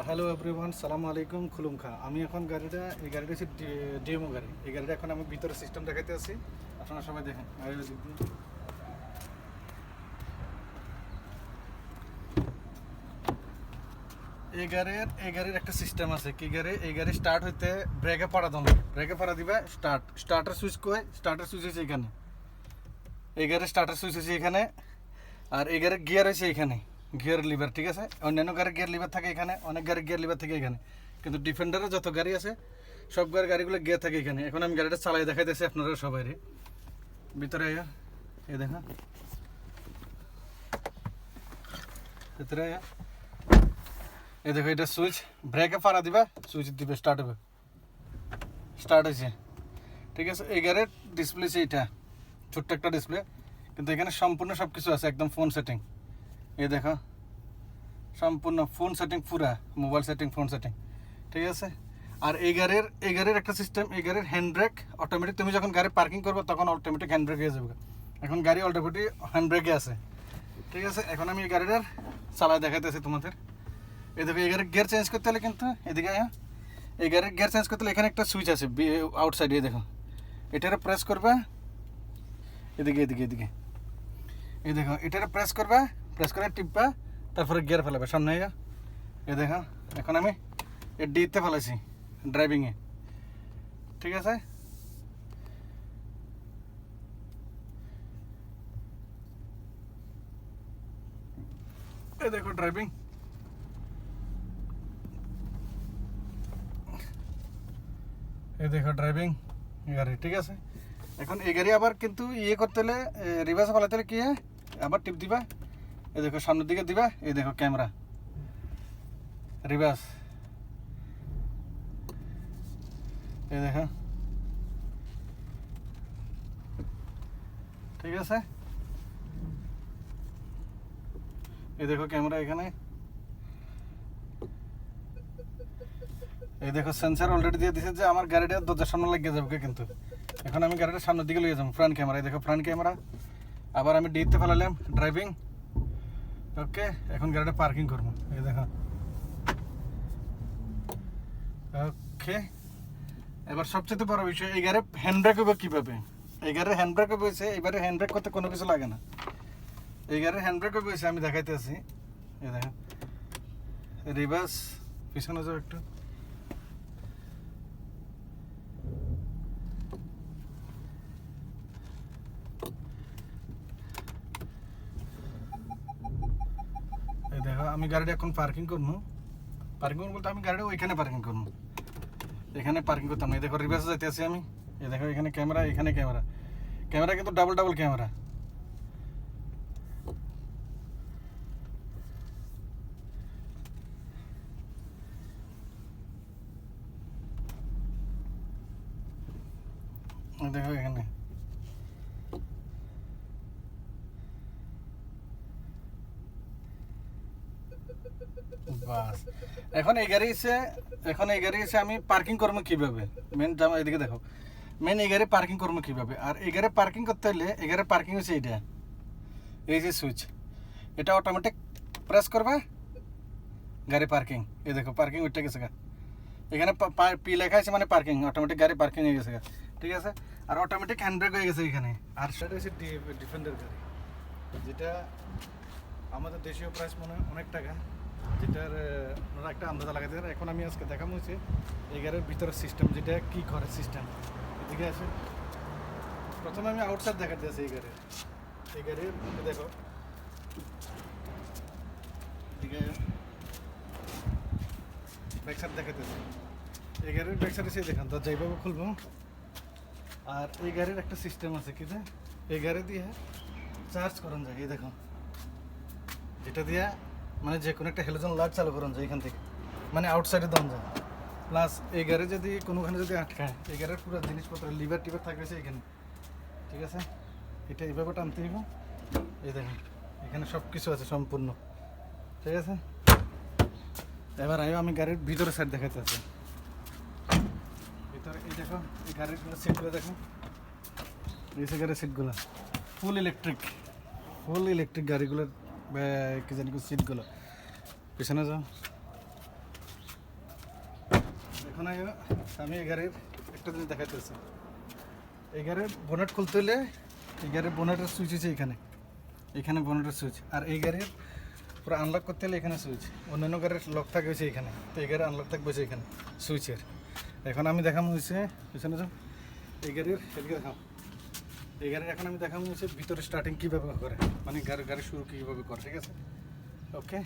Hello everyone, সালামু আলাইকুম, খুলুম খা। আমি এখন এই গাড়িটা হচ্ছে ডিএমও গাড়ি। এই গাড়িটা এখন আমি ভিতরে সিস্টেম দেখাইতে আছি, আপনারা সবাই দেখেন। এই গাড়ির একটা সিস্টেম আছে। এই গাড়ি স্টার্ট হইতে ব্রেকে পাড়া দম, ব্রেকে পাড়া দিবে, স্টার্টার সুইচ কই, স্টার্টার সুইচ হয়েছে এখানে। এই গাড়ির স্টার্টার সুইচ হয়েছে এখানে, আর এই গাড়ির গিয়ার হয়েছে এখানে, গিয়ার লিভার। ঠিক আছে, অন্যান্য গাড়ির গিয়ার লিভার থাকে এখানে, অনেক গাড়ির গিয়ার লিভার থাকে এখানে, কিন্তু ডিফেন্ডারের যত গাড়ি আছে সব গাড়িগুলো গিয়ার থাকে এখানে। এখন আমি গাড়িটা চালাই দেখাইতেছি আপনারা সবাই ভিতরে আয়া, এই দেখা ভিতরে আয়া, এই দেখো এটা সুইচ, ব্রেকে ফাড়া দিবা, সুইচ দিবে, স্টার্ট হবে, স্টার্ট হয়েছে। ঠিক আছে, এই গাড়ির ডিসপ্লে এইটা ছোট্ট একটা ডিসপ্লে, কিন্তু এখানে সম্পূর্ণ সব কিছু আছে, একদম ফোন সেটিং। এই দেখো সম্পূর্ণ ফোন সেটিং, পুরা মোবাইল সেটিং, ফোন সেটিং। ঠিক আছে, আর এই গাড়ির একটা সিস্টেম, এই গাড়ির হ্যান্ড ব্রেক অটোমেটিক। তুমি যখন গাড়ি পার্কিং করবে তখন অটোমেটিক হ্যান্ড ব্রেক হয়ে যাবে। এখন গাড়ি অটোমেটিক হ্যান্ড ব্রেকে আছে। ঠিক আছে, এখন আমি এই গাড়িটার চালায় দেখাইতেছি তোমাদের। এই দেখো, এই গাড়ির গিয়ার চেঞ্জ করতে হলে কিন্তু এদিকে এই গাড়ির গিয়ার চেঞ্জ করতে হলে এখানে একটা সুইচ আছে আউটসাইডে, দেখো এটারে প্রেস করবে, এদিকে এদিকে এদিকে, এই দেখো এটারে প্রেস করবে, প্রেস করে টিপবা, তারপরে গিয়ার ফেলাবে সামনে। এই দেখো এখন আমি ডিতে ফেলাইছি ড্রাইভিংয়ে। ঠিক আছে, এই দেখো ড্রাইভিং, এই দেখো ড্রাইভিং গাড়ি। ঠিক আছে, এখন এই গাড়ি আবার কিন্তু করতে হলে, রিভার্সে ফেলাতে হলে কি আবার টিপ দিবা, এই দেখো সামনের দিকে দিবা, এই দেখো ক্যামেরা রিভার্স, এই দেখো। ঠিক আছে, এই দেখো ক্যামেরা এখানে, এই দেখো সেন্সার অলরেডি দিয়ে দিছে যে আমার গাড়িটা দরজার সামনে লাগিয়ে যাবে, কিন্তু এখন আমি গাড়িটা সামনের দিকে লিয়ে যাবো। ফ্রন্ট ক্যামেরা, এই দেখো ফ্রন্ট ক্যামেরা। আবার আমি ডিতে ফেলালাম ড্রাইভিং। ওকে, এখন গাড়িটা পার্কিং করবো, এই দেখো। ওকে, এবার সবচেয়ে বড় বিষয়, এই গাড়ি হ্যান্ড ব্রেক হবে কীভাবে। এই গাড়ির হ্যান্ড ব্রেক হয়েছে, এবারে হ্যান্ড ব্রেক করতে কোনো কিছু লাগে না। এই গাড়ির হ্যান্ড ব্রেক হয়েছে, আমি দেখাইতে আছি। এই দেখো রিভার্স, পিছনে যাও একটু, এই দেখো আমি গাড়িটা এখন পার্কিং করবো। পার্কিং করবো বলতে আমি গাড়িটা ওইখানে পার্কিং করবো, এখানে পার্কিং করতাম না। এই দেখো রিভার্সে যাইতে আছি আমি, এই দেখো এখানে ক্যামেরা, এখানে ক্যামেরা, ক্যামেরা কিন্তু ডাবল ডাবল ক্যামেরা। দেখো এখানে, বাস। এখন এই গাড়ি এসে আমি পার্কিং করবো কিভাবে, মেন এদিকে দেখো, মেন এই গাড়ি পার্কিং করবো কিভাবে। আর এই গাড়ি পার্কিং করতে হলে, এই গাড়ি পার্কিং হচ্ছে এইটা, এই যে সুইচ, এটা অটোমেটিক প্রেস করবে, গাড়ি পার্কিং। এই দেখো পার্কিং উঠে গেছে, এখানে পি লেখা আছে, মানে পার্কিং, অটোমেটিক গাড়ি পার্কিং হয়ে গেছে। ঠিক আছে, আর অটোমেটিক হ্যান্ড ব্রেক হয়ে গেছে এখানে। আর সেটা হচ্ছে ডিফেন্ডার গাড়ি, যেটা আমাদের দেশীয় প্রাইস মনে হয় অনেক টাকা, যেটার ওনারা একটা আন্দাজা লাগাতে পারে। এখন আমি আজকে দেখাবো হচ্ছে এই গাড়ির ভিতরের সিস্টেম, যেটা কী করে সিস্টেম। এদিকে আছে, প্রথমে আমি আউটসাইড দেখাতে আছি এই গাড়ির দেখো, এদিকে ব্যাক সাইড দেখাতেছি। এই গাড়ির ব্যাক সাইডে সেই দেখান, দরজা এইভাবে খুলবো। আর এই গাড়ির একটা সিস্টেম আছে কি, যে এই গাড়ি দিয়ে চার্জ করান যায়। এই দেখো, যেটা দিয়ে মানে যে কোনো একটা হ্যালোজেন লাইট চালু করান যায় এখান থেকে, মানে আউটসাইডে দাম যায়। প্লাস এই গাড়ি যদি কোনোখানে যদি আটকায়, এই গাড়ির পুরো জিনিসপত্র লিভার টিভার থাকবে এখানে। ঠিক আছে, এটা এইভাবে টানতে হইব। এই দেখেন এখানে সব কিছু আছে সম্পূর্ণ। ঠিক আছে, এবার আমি গাড়ির ভিতরে সাইড দেখাতে আছে। ভিতরে এই দেখো, এই গাড়ির সিটগুলো দেখো, এই সে গাড়ির সিটগুলো ফুল ইলেকট্রিক গাড়িগুলোর কি জানি সিটগুলো। পিছনে যাও, এখন আমি এই গাড়ির একটা জিনিস দেখাইতেছি। এই গাড়ির বোনেট খুলতে হলে এই গাড়ির বোনেটের সুইচ আছে এখানে বোনেটের সুইচ। আর এই গাড়ির পুরো আনলক করতে হলে এখানে সুইচ। অন্যান্য গাড়ির লক থাকে হচ্ছে এখানে, তো এই গাড়ির আনলক থাকবে এখানে সুইচের। এখন আমি দেখাবো হচ্ছে পিছনে যাও, এই গাড়ির এদিকে দেখাও। এই গাড়ির এখন আমি দেখাবো হচ্ছে ভিতরে স্টার্টিং কীভাবে করে, মানে গাড়ি শুরু কীভাবে করে, ঠিক আছে? ওকে।